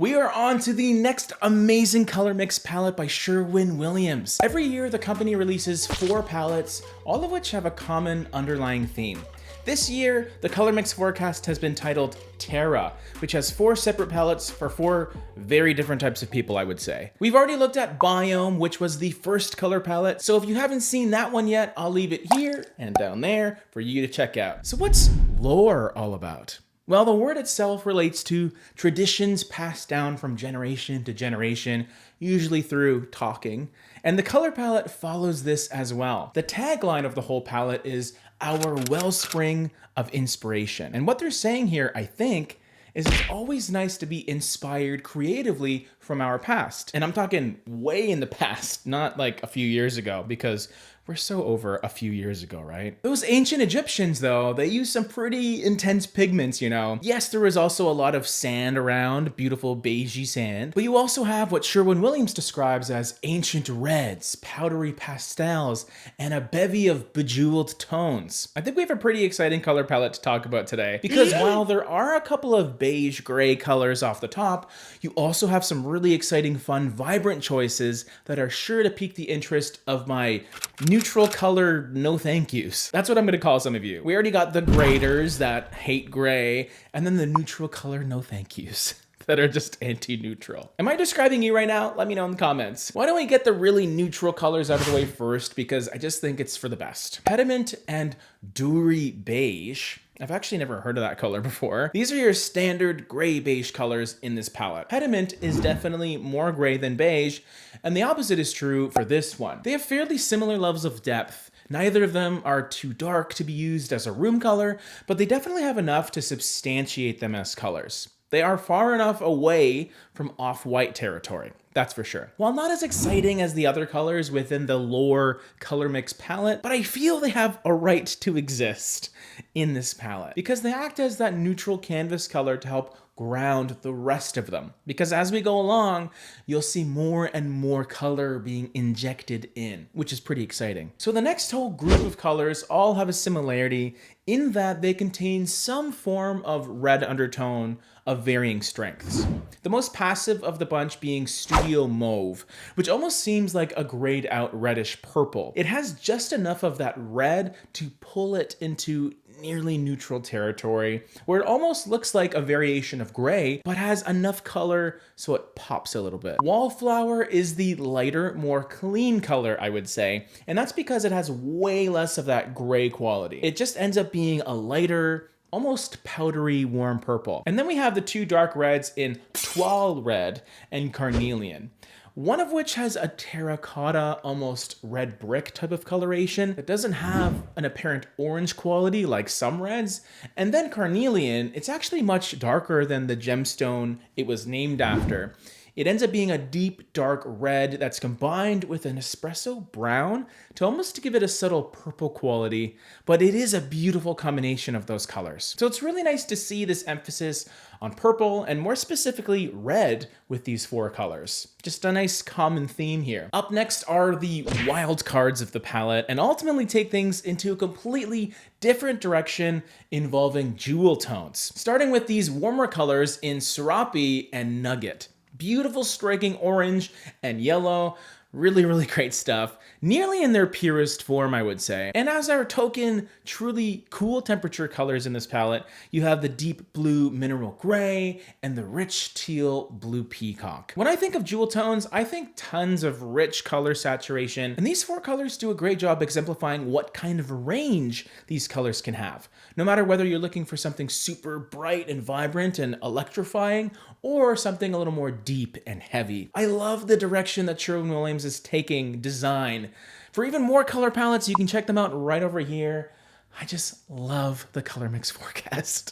We are on to the next amazing color mix palette by Sherwin. Every year, the company releases 4 palettes, all of which have a common underlying theme. This year, the color mix forecast has been titled Terra, which has 4 separate palettes for 4 very different types of people, I would say. We've already looked at Biome, which was the first color palette, so if you haven't seen that one yet, I'll leave it here and down there for you to check out. So what's lore all about? Well, the word itself relates to traditions passed down from generation to generation, usually through talking, and the color palette follows this as well. The tagline of the whole palette is our wellspring of inspiration. And what they're saying here, I think, is it's always nice to be inspired creatively from our past. And I'm talking way in the past, not like a few years ago, because we're so over a few years ago, right? Those ancient Egyptians, though, they used some pretty intense pigments, you know. Yes, there was also a lot of sand around, beautiful beigey sand, but you also have what Sherwin describes as ancient reds, powdery pastels, and a bevy of bejeweled tones. I think we have a pretty exciting color palette to talk about today, because while there are a couple of beige gray colors off the top, you also have some really exciting, fun, vibrant choices that are sure to pique the interest of my neutral color no thank yous. That's what I'm gonna call some of you. We already got the graders that hate gray, and then the neutral color no thank yous that are just anti-neutral. Am I describing you right now? Let me know in the comments. Why don't we get the really neutral colors out of the way first, because I just think it's for the best. Pediment and Dhurrie Beige. I've actually never heard of that color before. These are your standard gray beige colors in this palette. Pediment is definitely more gray than beige, and the opposite is true for this one. They have fairly similar levels of depth. Neither of them are too dark to be used as a room color, but they definitely have enough to substantiate them as colors. They are far enough away from off-white territory, that's for sure. While not as exciting as the other colors within the lore color mix palette, but I feel they have a right to exist in this palette because they act as that neutral canvas color to help ground the rest of them. Because as we go along, you'll see more and more color being injected in, which is pretty exciting. So the next whole group of colors all have a similarity in that they contain some form of red undertone of varying strengths. The most passive of the bunch being Studio Mauve, which almost seems like a grayed out reddish purple. It has just enough of that red to pull it into nearly neutral territory, where it almost looks like a variation of gray, but has enough color so it pops a little bit. Wallflower is the lighter, more clean color, I would say, and that's because it has way less of that gray quality. It just ends up being a lighter, almost powdery warm purple. And then we have the 2 dark reds in Toile Red and Carnelian, one of which has a terracotta, almost red brick type of coloration that doesn't have an apparent orange quality like some reds. And then Carnelian, it's actually much darker than the gemstone it was named after. It ends up being a deep, dark red that's combined with an espresso brown to almost give it a subtle purple quality, but it is a beautiful combination of those colors. So it's really nice to see this emphasis on purple and more specifically red with these 4 colors. Just a nice common theme here. Up next are the wild cards of the palette and ultimately take things into a completely different direction involving jewel tones. Starting with these warmer colors in Serape and Nugget. Beautiful striking orange and yellow, really great stuff. Nearly in their purest form, I would say. And as our token, truly cool temperature colors in this palette, you have the deep blue mineral gray and the rich teal blue peacock. When I think of jewel tones, I think tons of rich color saturation, and these 4 colors do a great job exemplifying what kind of range these colors can have. No matter whether you're looking for something super bright and vibrant and electrifying, or something a little more deep and heavy. I love the direction that Sherwin is taking design. For even more color palettes, you can check them out right over here. I just love the color mix forecast.